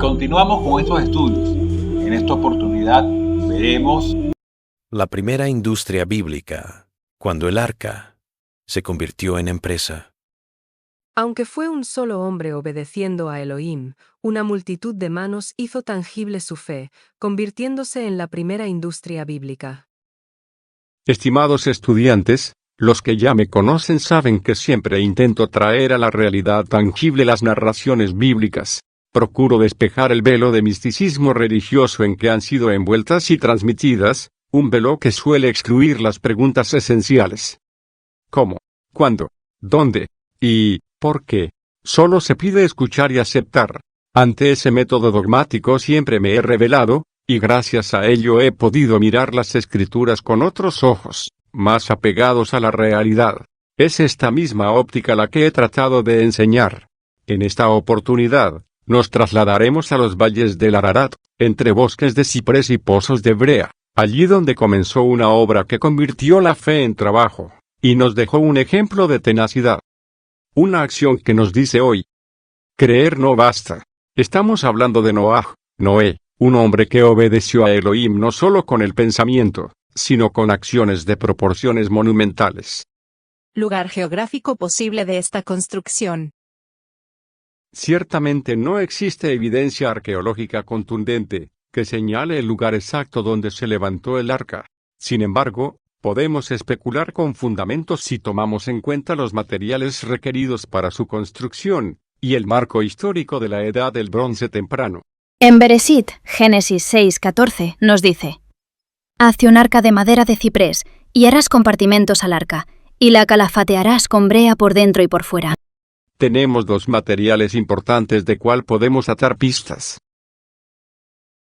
continuamos con estos estudios. En esta oportunidad veremos la primera industria bíblica, cuando el arca se convirtió en empresa. Aunque fue un solo hombre obedeciendo a Elohim, una multitud de manos hizo tangible su fe, convirtiéndose en la primera industria bíblica. Estimados estudiantes, los que ya me conocen saben que siempre intento traer a la realidad tangible las narraciones bíblicas. Procuro despejar el velo de misticismo religioso en que han sido envueltas y transmitidas, un velo que suele excluir las preguntas esenciales. ¿Cómo? ¿Cuándo? ¿Dónde? ¿Y por qué? Solo se pide escuchar y aceptar. Ante ese método dogmático siempre me he revelado, y gracias a ello he podido mirar las Escrituras con otros ojos, más apegados a la realidad. Es esta misma óptica la que he tratado de enseñar. En esta oportunidad, nos trasladaremos a los valles del Ararat, entre bosques de ciprés y pozos de brea, allí donde comenzó una obra que convirtió la fe en trabajo, y nos dejó un ejemplo de tenacidad. Una acción que nos dice hoy: creer no basta. Estamos hablando de Noé, un hombre que obedeció a Elohim no solo con el pensamiento, sino con acciones de proporciones monumentales. Lugar geográfico posible de esta construcción. Ciertamente no existe evidencia arqueológica contundente que señale el lugar exacto donde se levantó el arca. Sin embargo, podemos especular con fundamentos si tomamos en cuenta los materiales requeridos para su construcción, y el marco histórico de la Edad del Bronce temprano. En Bereshit, Génesis 6:14, nos dice: «Hazte un arca de madera de ciprés, y harás compartimentos al arca, y la calafatearás con brea por dentro y por fuera». Tenemos dos materiales importantes de cual podemos atar pistas.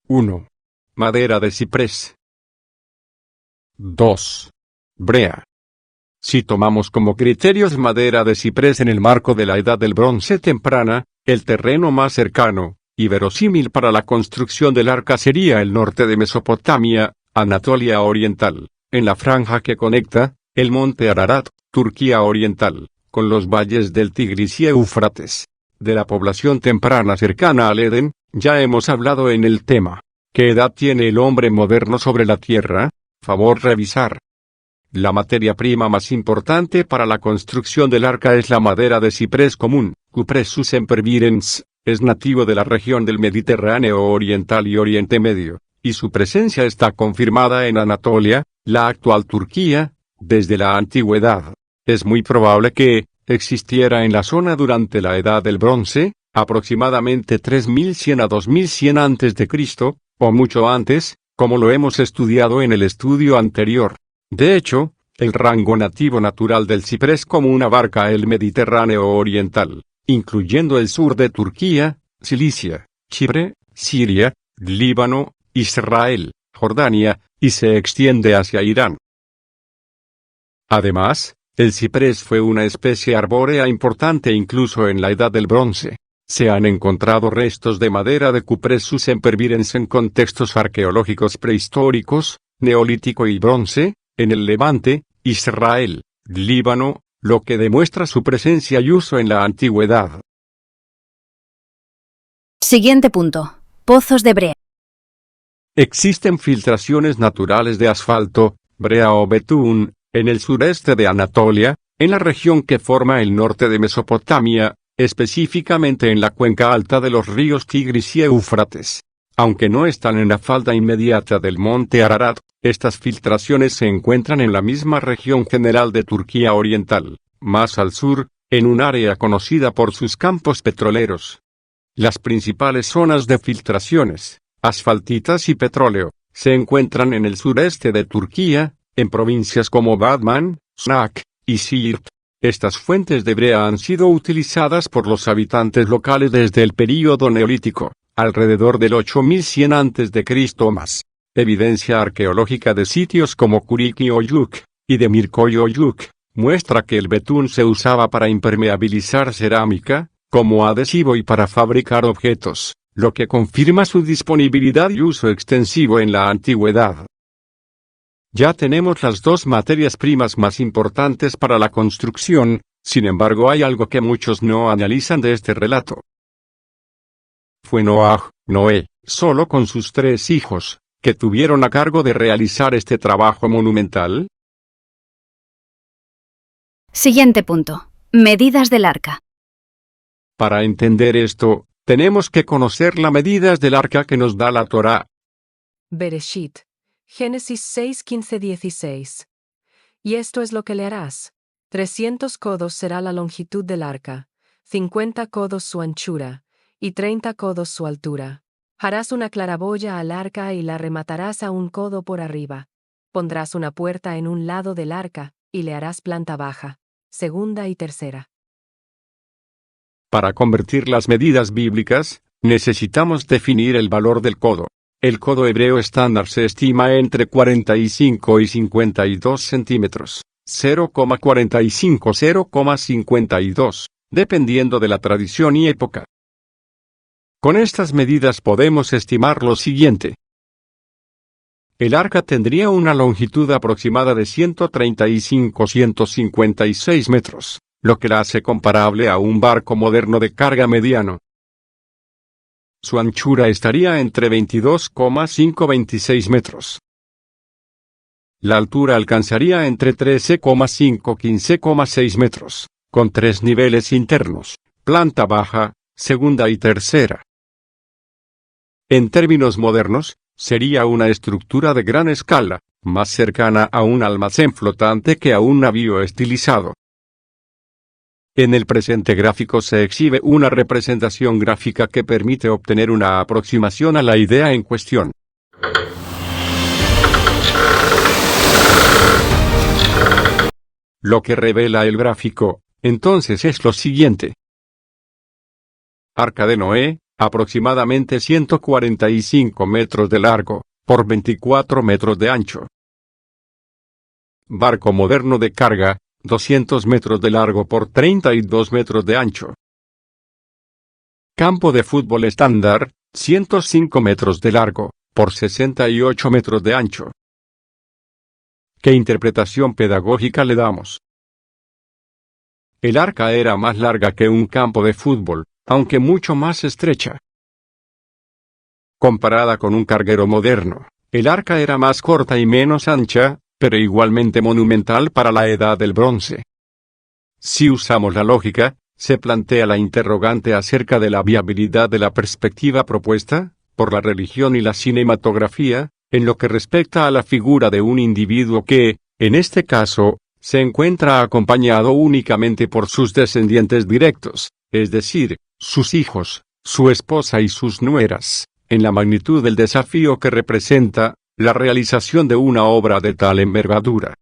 1. Madera de ciprés. 2. Brea. Si tomamos como criterios madera de ciprés en el marco de la Edad del Bronce temprana, el terreno más cercano y verosímil para la construcción del arca sería el norte de Mesopotamia, Anatolia Oriental, en la franja que conecta el monte Ararat, Turquía Oriental, con los valles del Tigris y Éufrates. De la población temprana cercana al Edén, ya hemos hablado en el tema. ¿Qué edad tiene el hombre moderno sobre la tierra? Favor revisar. La materia prima más importante para la construcción del arca es la madera de ciprés común, Cupressus sempervirens. Es nativo de la región del Mediterráneo Oriental y Oriente Medio, y su presencia está confirmada en Anatolia, la actual Turquía, desde la antigüedad. Es muy probable que existiera en la zona durante la Edad del Bronce, aproximadamente 3100 a 2100 a.C., o mucho antes, como lo hemos estudiado en el estudio anterior. De hecho, el rango nativo natural del ciprés común abarca el Mediterráneo Oriental, incluyendo el sur de Turquía, Cilicia, Chipre, Siria, Líbano, Israel, Jordania, y se extiende hacia Irán. Además, el ciprés fue una especie arbórea importante incluso en la Edad del Bronce. Se han encontrado restos de madera de Cupressus sempervirens en contextos arqueológicos prehistóricos, Neolítico y Bronce, en el Levante, Israel, Líbano, lo que demuestra su presencia y uso en la antigüedad. Siguiente punto: pozos de brea. Existen filtraciones naturales de asfalto, brea o betún, en el sureste de Anatolia, en la región que forma el norte de Mesopotamia, específicamente en la cuenca alta de los ríos Tigris y Éufrates. Aunque no están en la falda inmediata del monte Ararat, estas filtraciones se encuentran en la misma región general de Turquía Oriental, más al sur, en un área conocida por sus campos petroleros. Las principales zonas de filtraciones, asfaltitas y petróleo, se encuentran en el sureste de Turquía, en provincias como Batman, Şırnak y Siirt. Estas fuentes de brea han sido utilizadas por los habitantes locales desde el período neolítico, alrededor del 8100 a.C. o más. Evidencia arqueológica de sitios como Kuriki-Oyuk y de Mirkoy-Oyuk muestra que el betún se usaba para impermeabilizar cerámica, como adhesivo y para fabricar objetos, lo que confirma su disponibilidad y uso extensivo en la antigüedad. Ya tenemos las dos materias primas más importantes para la construcción, sin embargo hay algo que muchos no analizan de este relato. Fue Noaj, Noé, solo con sus 3 hijos, que tuvieron a cargo de realizar este trabajo monumental? Siguiente punto. Medidas del arca. Para entender esto, tenemos que conocer las medidas del arca que nos da la Torá. Bereshit. Génesis 6, 15, 16. Y esto es lo que le harás. 300 codos será la longitud del arca, 50 codos su anchura, y 30 codos su altura. Harás una claraboya al arca y la rematarás a 1 codo por arriba. Pondrás una puerta en un lado del arca, y le harás planta baja, segunda y tercera. Para convertir las medidas bíblicas, necesitamos definir el valor del codo. El codo hebreo estándar se estima entre 45 y 52 centímetros, 0,45-0,52, dependiendo de la tradición y época. Con estas medidas podemos estimar lo siguiente. El arca tendría una longitud aproximada de 135-156 metros, lo que la hace comparable a un barco moderno de carga mediano. Su anchura estaría entre 22,5-26 metros. La altura alcanzaría entre 13,5-15,6 metros, con 3 niveles internos, planta baja, segunda y tercera. En términos modernos, sería una estructura de gran escala, más cercana a un almacén flotante que a un navío estilizado. En el presente gráfico se exhibe una representación gráfica que permite obtener una aproximación a la idea en cuestión. Lo que revela el gráfico, entonces, es lo siguiente. Arca de Noé, aproximadamente 145 metros de largo, por 24 metros de ancho. Barco moderno de carga, 200 metros de largo por 32 metros de ancho. Campo de fútbol estándar, 105 metros de largo, por 68 metros de ancho. ¿Qué interpretación pedagógica le damos? El arca era más larga que un campo de fútbol, aunque mucho más estrecha. Comparada con un carguero moderno, el arca era más corta y menos ancha, pero igualmente monumental para la Edad del Bronce. Si usamos la lógica, se plantea la interrogante acerca de la viabilidad de la perspectiva propuesta, por la religión y la cinematografía, en lo que respecta a la figura de un individuo que, en este caso, se encuentra acompañado únicamente por sus descendientes directos, es decir, sus hijos, su esposa y sus nueras, en la magnitud del desafío que representa la realización de una obra de tal envergadura.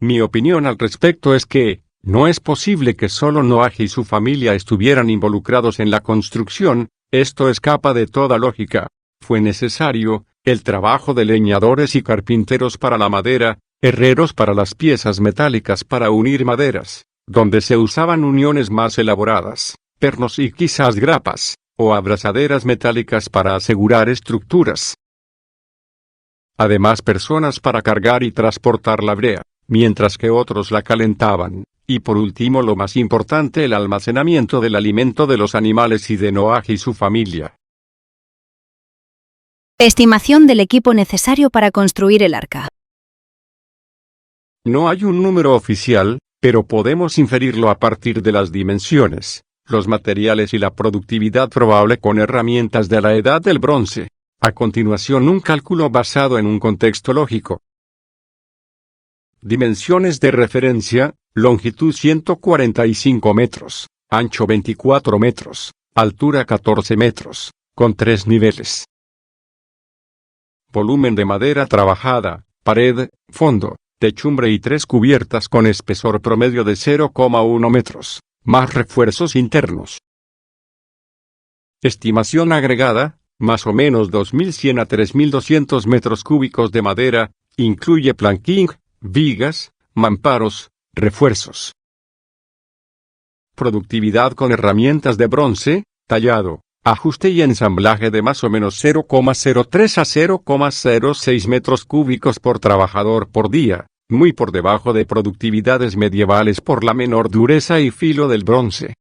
Mi opinión al respecto es que, no es posible que solo Noaj y su familia estuvieran involucrados en la construcción, esto escapa de toda lógica. Fue necesario el trabajo de leñadores y carpinteros para la madera, herreros para las piezas metálicas para unir maderas, donde se usaban uniones más elaboradas, pernos y quizás grapas, o abrazaderas metálicas para asegurar estructuras. Además, personas para cargar y transportar la brea, mientras que otros la calentaban, y por último lo más importante, el almacenamiento del alimento de los animales y de Noaj y su familia. Estimación del equipo necesario para construir el arca. No hay un número oficial, pero podemos inferirlo a partir de las dimensiones, los materiales y la productividad probable con herramientas de la Edad del Bronce. A continuación, un cálculo basado en un contexto lógico. Dimensiones de referencia: longitud 145 metros, ancho 24 metros, altura 14 metros, con 3 niveles. Volumen de madera trabajada, pared, fondo, techumbre y 3 cubiertas con espesor promedio de 0,1 metros, más refuerzos internos. Estimación agregada: más o menos 2.100 a 3.200 metros cúbicos de madera, incluye planking, vigas, mamparos, refuerzos. Productividad con herramientas de bronce, tallado, ajuste y ensamblaje de más o menos 0,03 a 0,06 metros cúbicos por trabajador por día, muy por debajo de productividades medievales por la menor dureza y filo del bronce.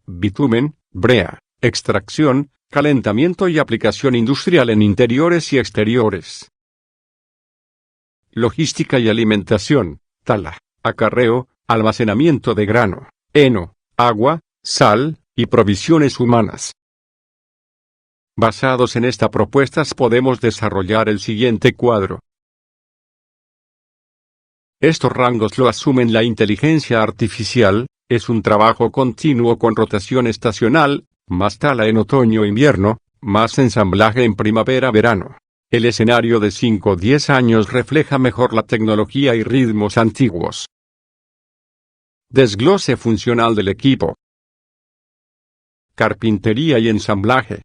bitumen, brea, extracción, calentamiento y aplicación industrial en interiores y exteriores. Logística y alimentación, tala, acarreo, almacenamiento de grano, heno, agua, sal, y provisiones humanas. Basados en estas propuestas podemos desarrollar el siguiente cuadro. Estos rangos lo asumen la inteligencia artificial, es un trabajo continuo con rotación estacional, más tala en otoño-invierno, más ensamblaje en primavera-verano. El escenario de 5 o 10 años refleja mejor la tecnología y ritmos antiguos. Desglose funcional del equipo. Carpintería y ensamblaje.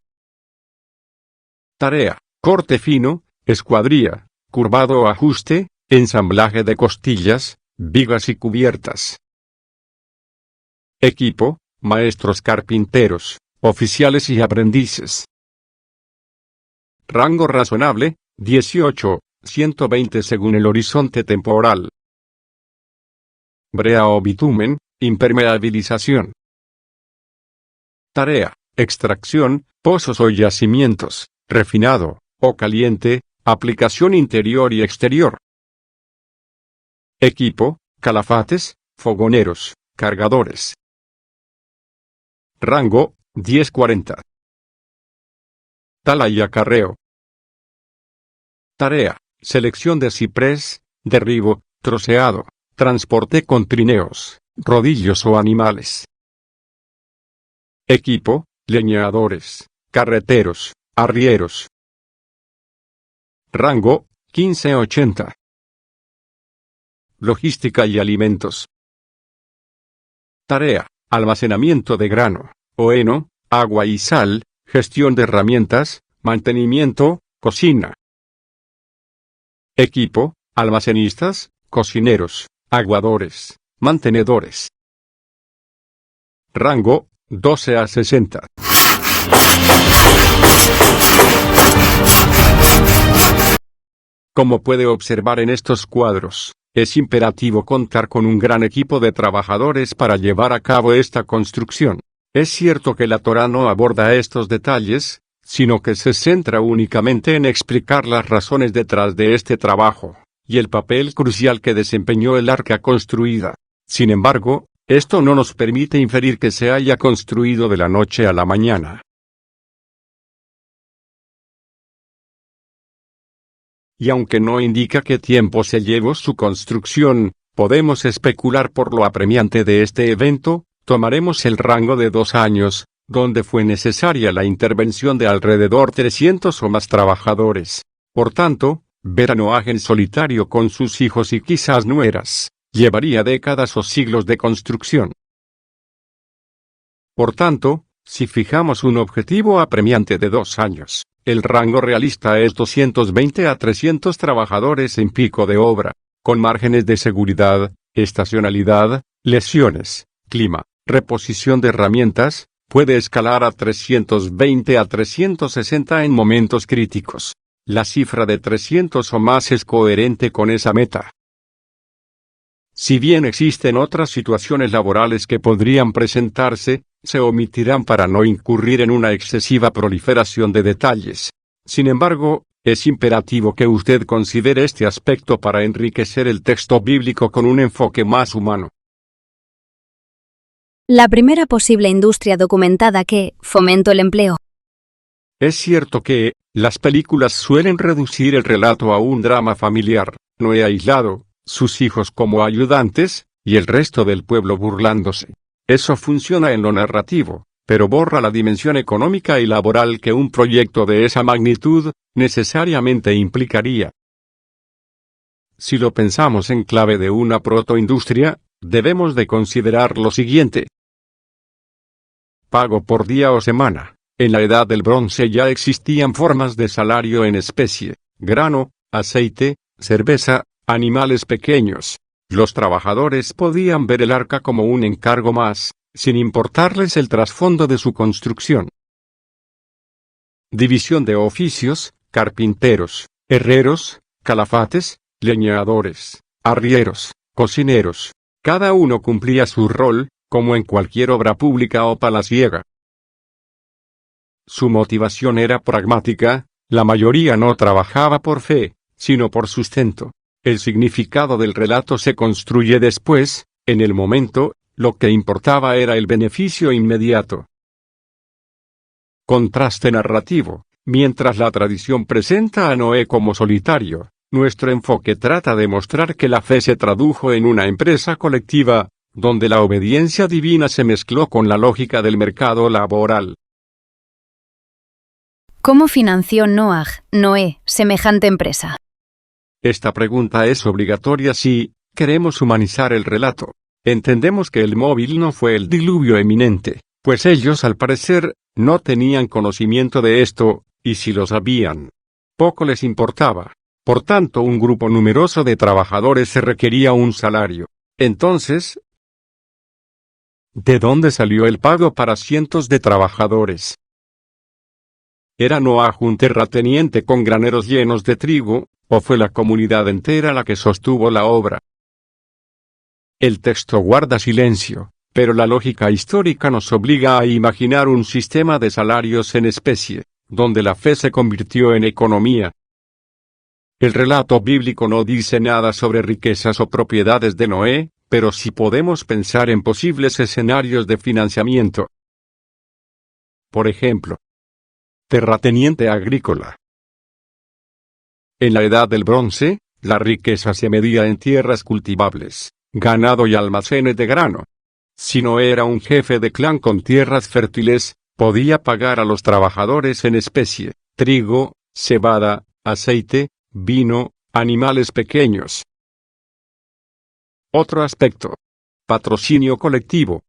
Tarea: corte fino, escuadría, curvado o ajuste, ensamblaje de costillas, vigas y cubiertas. Equipo: maestros carpinteros, oficiales y aprendices. Rango razonable: 18-120 según el horizonte temporal. Brea o bitumen, impermeabilización. Tarea: extracción, pozos o yacimientos, refinado, o caliente, aplicación interior y exterior. Equipo: calafates, fogoneros, cargadores. Rango: 10-40. Tala y acarreo. Tarea: selección de ciprés, derribo, troceado, transporte con trineos, rodillos o animales. Equipo: leñadores, carreteros, arrieros. Rango: 15-80. Logística y alimentos. Tarea: almacenamiento de grano, o heno, agua y sal, gestión de herramientas, mantenimiento, cocina. Equipo: almacenistas, cocineros, aguadores, mantenedores. Rango: 12-60. Como puede observar en estos cuadros, es imperativo contar con un gran equipo de trabajadores para llevar a cabo esta construcción. Es cierto que la Torá no aborda estos detalles, sino que se centra únicamente en explicar las razones detrás de este trabajo, y el papel crucial que desempeñó el arca construida. Sin embargo, esto no nos permite inferir que se haya construido de la noche a la mañana. Y aunque no indica qué tiempo se llevó su construcción, podemos especular por lo apremiante de este evento. Tomaremos el rango de 2 años, donde fue necesaria la intervención de alrededor 300 o más trabajadores. Por tanto, ver a Noaj en solitario con sus hijos y quizás nueras, llevaría décadas o siglos de construcción. Por tanto, si fijamos un objetivo apremiante de 2 años, el rango realista es 220 a 300 trabajadores en pico de obra, con márgenes de seguridad, estacionalidad, lesiones, clima, reposición de herramientas, puede escalar a 320 a 360 en momentos críticos. La cifra de 300 o más es coherente con esa meta. Si bien existen otras situaciones laborales que podrían presentarse, se omitirán para no incurrir en una excesiva proliferación de detalles. Sin embargo, es imperativo que usted considere este aspecto para enriquecer el texto bíblico con un enfoque más humano. La primera posible industria documentada que fomentó el empleo. Es cierto que las películas suelen reducir el relato a un drama familiar, Noé aislado, sus hijos como ayudantes, y el resto del pueblo burlándose. Eso funciona en lo narrativo, pero borra la dimensión económica y laboral que un proyecto de esa magnitud necesariamente implicaría. Si lo pensamos en clave de una protoindustria, debemos de considerar lo siguiente. Pago por día o semana. En la Edad del Bronce ya existían formas de salario en especie, grano, aceite, cerveza, animales pequeños. Los trabajadores podían ver el arca como un encargo más, sin importarles el trasfondo de su construcción. División de oficios: carpinteros, herreros, calafates, leñadores, arrieros, cocineros. Cada uno cumplía su rol, como en cualquier obra pública o palaciega. Su motivación era pragmática, la mayoría no trabajaba por fe, sino por sustento. El significado del relato se construye después, en el momento, lo que importaba era el beneficio inmediato. Contraste narrativo. Mientras la tradición presenta a Noé como solitario, nuestro enfoque trata de mostrar que la fe se tradujo en una empresa colectiva, donde la obediencia divina se mezcló con la lógica del mercado laboral. ¿Cómo financió Noé, semejante empresa? Esta pregunta es obligatoria si queremos humanizar el relato. Entendemos que el móvil no fue el diluvio eminente, pues ellos al parecer no tenían conocimiento de esto, y si lo sabían, poco les importaba. Por tanto, un grupo numeroso de trabajadores se requería un salario. Entonces, ¿de dónde salió el pago para cientos de trabajadores? ¿Era Noaj un terrateniente con graneros llenos de trigo, o fue la comunidad entera la que sostuvo la obra? El texto guarda silencio, pero la lógica histórica nos obliga a imaginar un sistema de salarios en especie, donde la fe se convirtió en economía. El relato bíblico no dice nada sobre riquezas o propiedades de Noé, pero sí podemos pensar en posibles escenarios de financiamiento. Por ejemplo, terrateniente agrícola. En la Edad del Bronce, la riqueza se medía en tierras cultivables, ganado y almacenes de grano. Si Noé era un jefe de clan con tierras fértiles, podía pagar a los trabajadores en especie, trigo, cebada, aceite, vino, animales pequeños. Otro aspecto. Patrocinio colectivo.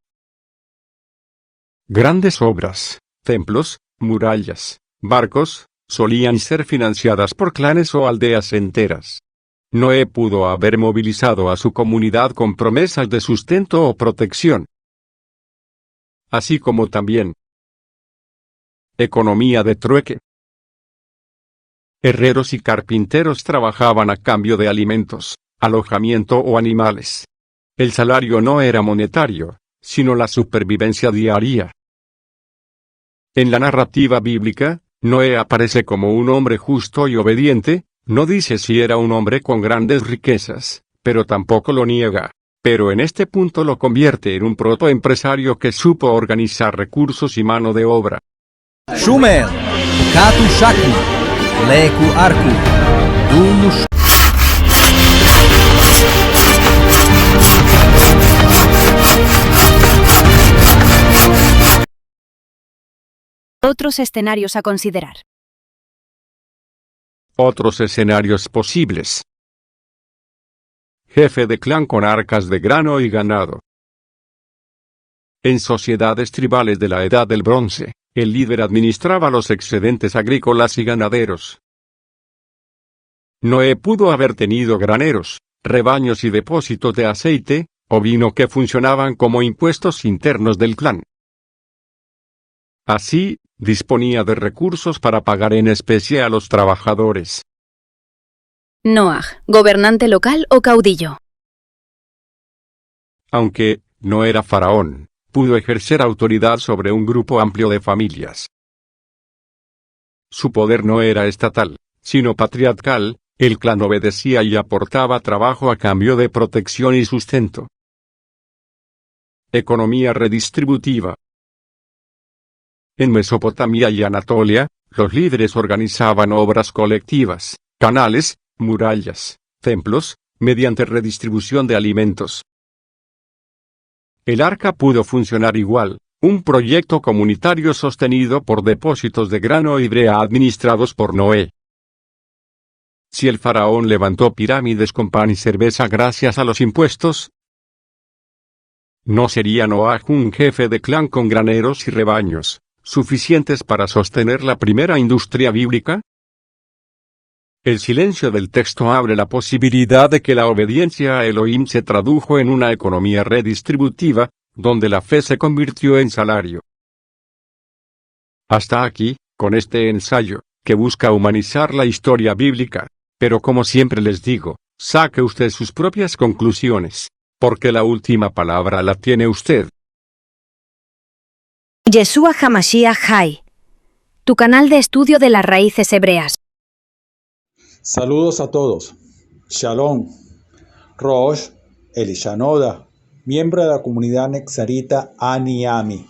Grandes obras, templos, murallas, barcos, solían ser financiadas por clanes o aldeas enteras. Noé pudo haber movilizado a su comunidad con promesas de sustento o protección. Así como también economía de trueque. Herreros y carpinteros trabajaban a cambio de alimentos, alojamiento o animales. El salario no era monetario, sino la supervivencia diaria. En la narrativa bíblica, Noé aparece como un hombre justo y obediente, no dice si era un hombre con grandes riquezas, pero tampoco lo niega. Pero en este punto lo convierte en un protoempresario que supo organizar recursos y mano de obra. Shumel, Katu Shaku, Leku Arku, Dumush. Otros escenarios a considerar. Otros escenarios posibles. Jefe de clan con arcas de grano y ganado. En sociedades tribales de la Edad del Bronce, el líder administraba los excedentes agrícolas y ganaderos. Noé pudo haber tenido graneros, rebaños y depósitos de aceite, o vino que funcionaban como impuestos internos del clan. Así, disponía de recursos para pagar en especie a los trabajadores. Noaj, gobernante local o caudillo. Aunque no era faraón, pudo ejercer autoridad sobre un grupo amplio de familias. Su poder no era estatal, sino patriarcal, el clan obedecía y aportaba trabajo a cambio de protección y sustento. Economía redistributiva. En Mesopotamia y Anatolia, los líderes organizaban obras colectivas, canales, murallas, templos, mediante redistribución de alimentos. El arca pudo funcionar igual, un proyecto comunitario sostenido por depósitos de grano y brea administrados por Noé. Si el faraón levantó pirámides con pan y cerveza gracias a los impuestos, ¿no sería Noaj un jefe de clan con graneros y rebaños, suficientes para sostener la primera industria bíblica? El silencio del texto abre la posibilidad de que la obediencia a Elohim se tradujo en una economía redistributiva, donde la fe se convirtió en salario. Hasta aquí, con este ensayo, que busca humanizar la historia bíblica, pero como siempre les digo, saque usted sus propias conclusiones, porque la última palabra la tiene usted. Yeshua HaMashiach Hai. tu canal de estudio de las raíces hebreas. Saludos a todos. Shalom. Rosh Elishanoda, miembro de la comunidad nexarita Aniami.